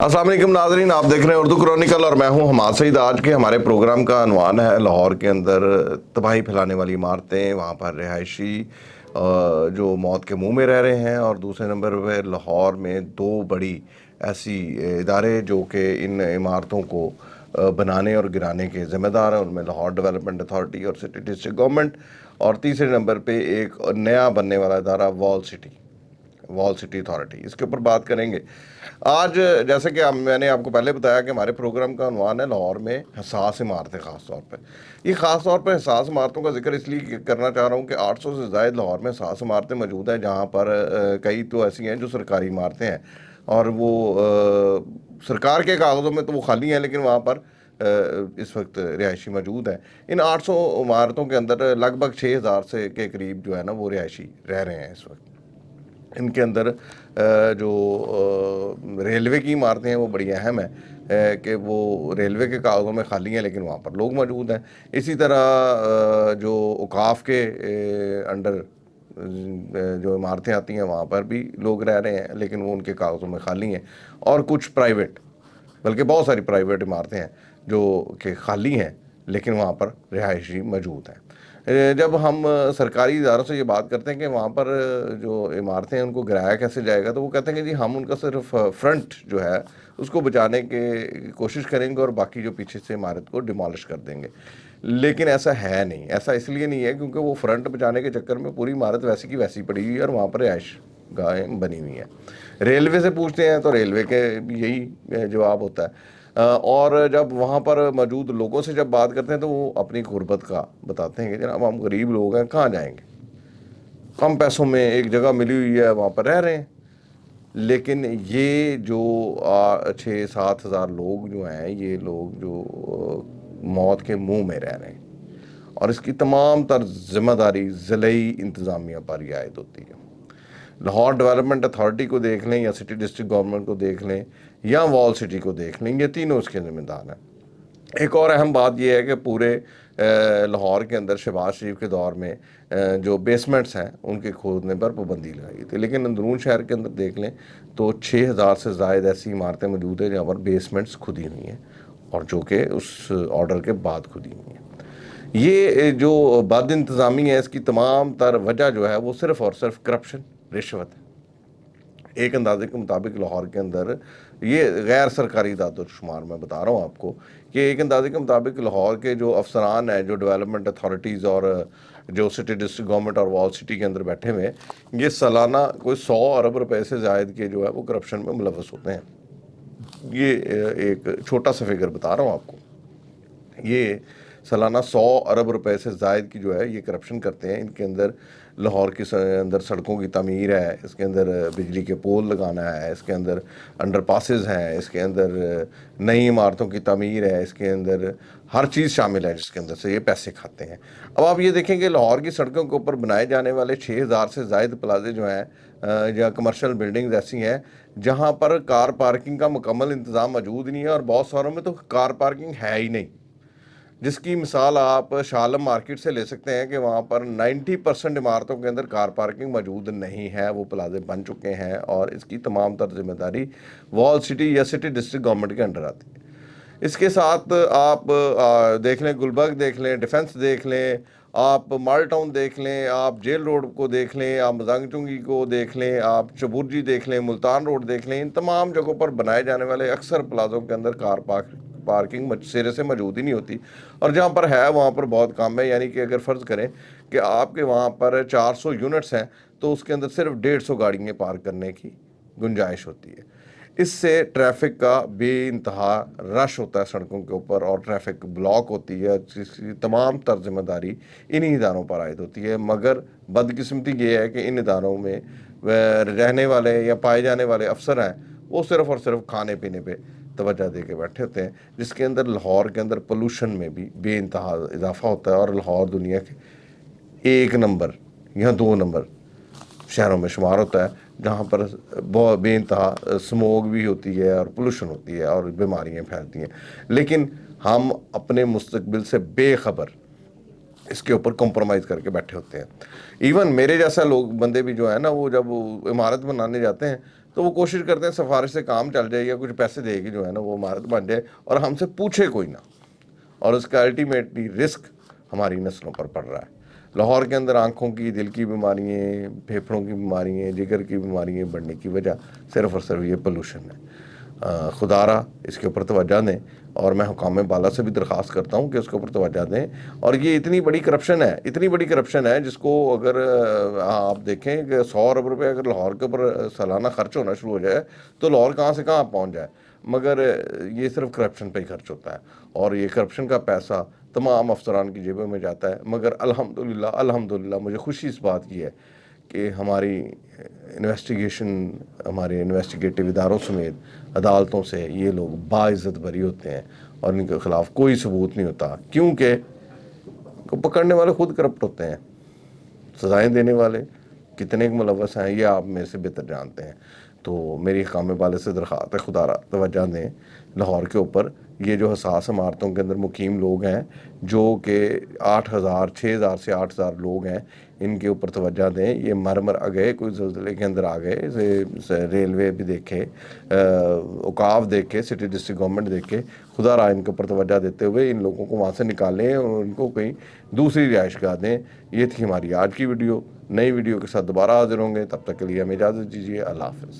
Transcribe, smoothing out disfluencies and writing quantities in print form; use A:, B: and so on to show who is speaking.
A: अस्सलाम वालेकुम नाज़रीन, आप देख रहे हैं उर्दू क्रॉनिकल और मैं हूं हमाद सईद। आज के हमारे प्रोग्राम का अनवान है लाहौर के अंदर तबाही फैलाने वाली इमारतें, वहां पर रिहायशी जो मौत के मुंह में रह रहे हैं, और दूसरे नंबर पर लाहौर में दो बड़ी ऐसी इदारे जो कि इन इमारतों को बनाने और गिराने के ज़िम्मेदार हैं। उनमें लाहौर डेवलपमेंट अथॉरिटी और सिटी डिस्ट्रिक्ट गवर्नमेंट, और तीसरे नंबर पे एक नया बनने वाला इदारा वॉल सिटी अथॉरिटी। इसके ऊपर बात करेंगे आज। जैसे कि मैंने आपको पहले बताया कि हमारे प्रोग्राम का उन्वान है लाहौर में हसास इमारतें। ख़ास तौर पे ये ख़ास तौर पे हसास इमारतों का जिक्र इसलिए करना चाह रहा हूँ कि 800 से ज़ायद लाहौर में हसास इमारतें मौजूद हैं, जहाँ पर कई तो ऐसी हैं जो सरकारी इमारतें हैं और वो सरकार के कागज़ों में तो वो खाली हैं, लेकिन वहाँ पर इस वक्त रिहायशी मौजूद हैं। इन 800 इमारतों के अंदर लगभग 6000 से के करीब जो है ना वो रिहायशी रह रहे हैं इस वक्त। इनके अंदर जो रेलवे की इमारतें हैं वो बड़ी अहम है कि वो रेलवे के कागज़ों में खाली हैं, लेकिन वहाँ पर लोग मौजूद हैं। इसी तरह जो औकाफ के अंडर जो इमारतें आती हैं वहाँ पर भी लोग रह रहे हैं, लेकिन वो उनके कागज़ों में खाली हैं। और कुछ प्राइवेट, बल्कि बहुत सारी प्राइवेट इमारतें हैं जो कि खाली हैं, लेकिन वहाँ पर रिहायशी मौजूद हैं। जब हम सरकारी इदारों से ये बात करते हैं कि वहाँ पर जो इमारतें हैं उनको गिराया कैसे जाएगा, तो वो कहते हैं कि जी हम उनका सिर्फ फ्रंट जो है उसको बचाने की कोशिश करेंगे और बाकी जो पीछे से इमारत को डिमोलिश कर देंगे। लेकिन ऐसा है नहीं। ऐसा इसलिए नहीं है क्योंकि वो फ्रंट बचाने के चक्कर में पूरी इमारत वैसी की वैसी पड़ी हुई है और वहाँ पर रिहाइश गाहें बनी हुई हैं। रेलवे से पूछते हैं तो रेलवे के भी यही जवाब होता है। और जब वहाँ पर मौजूद लोगों से जब बात करते हैं तो वो अपनी गुर्बत का बताते हैं कि जनाब हम गरीब लोग हैं, कहाँ जाएंगे, कम पैसों में एक जगह मिली हुई है, वहाँ पर रह रहे हैं। लेकिन ये जो 6-7 हज़ार लोग जो हैं, ये लोग जो मौत के मुंह में रह रहे हैं, और इसकी तमाम तर जिम्मेदारी ज़िले इंतज़ामिया पर ही आयद होती है। लाहौर डेवलपमेंट अथॉरिटी को देख लें या सिटी डिस्ट्रिक्ट गवर्नमेंट को देख लें या वॉल सिटी को देख लें, ये तीनों उसके ज़िम्मेदार हैं। एक और अहम बात यह है कि पूरे लाहौर के अंदर शहबाज शरीफ के दौर में जो बेसमेंट्स हैं उनके खोदने पर पाबंदी लगाई थी, लेकिन अंदरून शहर के अंदर देख लें तो 6000 से ज़ायद ऐसी इमारतें मौजूद हैं जहाँ पर बेसमेंट्स खुदी हुई हैं, और जो कि उस ऑर्डर के बाद खुदी हुई हैं। ये जो बद इंतज़ामी है, इसकी तमाम तर वजह जो है वो सिर्फ़ और सिर्फ करप्शन, रिश्वत है। एक अंदाजे के मुताबिक लाहौर के अंदर, ये गैर सरकारी दादोशुमार मैं बता रहा हूँ आपको, कि एक अंदाजे के मुताबिक लाहौर के जो अफसरान हैं, जो डेवलपमेंट अथॉरिटीज़ और जो सिटी डिस्ट्रिक्ट गवर्नमेंट और वॉल सिटी के अंदर बैठे हुए हैं, ये सालाना कोई 100 अरब रुपए से ज़ायद के जो है वो करप्शन में मुलव्वस होते हैं। ये एक छोटा सा फिगर बता रहा हूँ आपको। ये सालाना 100 अरब रुपए से ज़ायद की जो है ये करप्शन करते हैं। इनके अंदर लाहौर के अंदर सड़कों की तमीर है, इसके अंदर बिजली के पोल लगाना है, इसके अंदर अंडर पासेस हैं, इसके अंदर नई इमारतों की तमीर है, इसके अंदर हर चीज़ शामिल है जिसके अंदर से ये पैसे खाते हैं। अब आप ये देखेंगे लाहौर की सड़कों के ऊपर बनाए जाने वाले 6000 से ज़ायद प्लाजे जो हैं या कमर्शियल बिल्डिंग्स ऐसी हैं जहाँ पर कार पार्किंग का मुकम्मल इंतज़ाम मौजूद नहीं है, और बहुत सारों में तो कार पार्किंग है ही नहीं। जिसकी मिसाल आप शालम मार्केट से ले सकते हैं कि वहाँ पर 90% इमारतों के अंदर कार पार्किंग मौजूद नहीं है, वो प्लाजे बन चुके हैं, और इसकी तमाम तर जिम्मेदारी वॉल सिटी या सिटी डिस्ट्रिक्ट गवर्नमेंट के अंडर आती है। इसके साथ आप देख लें, गुलबर्ग देख लें, डिफेंस देख लें, आप माल टाउन देख लें, आप जेल रोड को देख लें, आप मजांग चुंगी को देख लें, आप चबुर्जी देख लें, मुल्तान रोड देख लें, इन तमाम जगहों पर बनाए जाने वाले अक्सर प्लाजों के अंदर कार पार्किंग सिरे से मौजूद ही नहीं होती, और जहाँ पर है वहाँ पर बहुत कम है। यानी कि अगर फ़र्ज़ करें कि आपके वहाँ पर 400 यूनिट्स हैं तो उसके अंदर सिर्फ 150 गाड़ियाँ पार्क करने की गुंजाइश होती है। इससे ट्रैफिक का बेइंतहा रश होता है सड़कों के ऊपर, और ट्रैफिक ब्लॉक होती है, जिसकी तमाम तर जिम्मेदारी इन्हीं इदारों पर आयद होती है। मगर बदकिस्मती ये है कि इन इदारों में रहने वाले या पाए जाने वाले अफसर हैं वो सिर्फ़ और सिर्फ खाने पीने पे तवज्जो दे के बैठे होते हैं, जिसके अंदर लाहौर के अंदर पोल्यूशन में भी बेइंतहा इजाफा होता है। और लाहौर दुनिया के 1 नंबर या 2 नंबर शहरों में शुमार होता है जहाँ पर बहुत बेइंतहा स्मोक भी होती है और पोल्यूशन होती है और बीमारियाँ फैलती हैं, लेकिन हम अपने मुस्तकबिल से बेखबर इसके ऊपर कॉम्प्रोमाइज़ करके बैठे होते हैं। इवन मेरे जैसा लोग बंदे भी जो है ना, वो जब इमारत बनाने जाते हैं تو وہ کوشش کرتے ہیں سفارش سے کام چل جائے یا کچھ پیسے دے کے جو ہے نا وہ عمارت بن جائے اور ہم سے پوچھے کوئی نہ، اور اس کا الٹیمیٹلی رسک ہماری نسلوں پر پڑ رہا ہے۔ لاہور کے اندر آنکھوں کی، دل کی بیماریاں، پھیپھڑوں کی بیماریاں، جگر کی بیماریاں بڑھنے کی وجہ صرف اور صرف یہ پولوشن ہے۔ خدا را اس کے اوپر توجہ دیں، اور میں حکام بالا سے بھی درخواست کرتا ہوں کہ اس کے اوپر توجہ دیں۔ اور یہ اتنی بڑی کرپشن ہے، اتنی بڑی کرپشن ہے جس کو اگر آپ دیکھیں کہ 100 ارب روپے اگر لاہور کے اوپر سالانہ خرچ ہونا شروع ہو جائے تو لاہور کہاں سے کہاں پہنچ جائے، مگر یہ صرف کرپشن پہ ہی خرچ ہوتا ہے، اور یہ کرپشن کا پیسہ تمام افسران کی جیبوں میں جاتا ہے۔ مگر الحمدللہ مجھے خوشی اس بات کی ہے کہ ہماری انویسٹیگیشن، ہمارے انویسٹیگیٹو اداروں سمیت عدالتوں سے یہ لوگ باعزت بری ہوتے ہیں اور ان کے خلاف کوئی ثبوت نہیں ہوتا، کیونکہ پکڑنے والے خود کرپٹ ہوتے ہیں، سزائیں دینے والے کتنے ملوث ہیں یہ آپ میں سے بہتر جانتے ہیں۔ تو میری حکام بالے سے درخواست ہے، خدا را توجہ دیں لاہور کے اوپر۔ یہ جو حساس عمارتوں کے اندر مقیم لوگ ہیں جو کہ 8,000 6,000 سے 8,000 لوگ ہیں، ان کے اوپر توجہ دیں۔ یہ مر آ گئے، کوئی زلزلے کے اندر آ گئے، ریلوے بھی دیکھے، اوقاف دیکھے، سٹی ڈسٹرکٹ گورنمنٹ دیکھے، خدا را ان کے اوپر توجہ دیتے ہوئے ان لوگوں کو وہاں سے نکالیں اور ان کو کہیں دوسری رہائش گاہ دیں۔ یہ تھی ہماری آج کی ویڈیو۔ نئی ویڈیو کے ساتھ دوبارہ حاضر ہوں گے، تب تک کے لیے ہمیں اجازت دیجیے۔ اللہ حافظ۔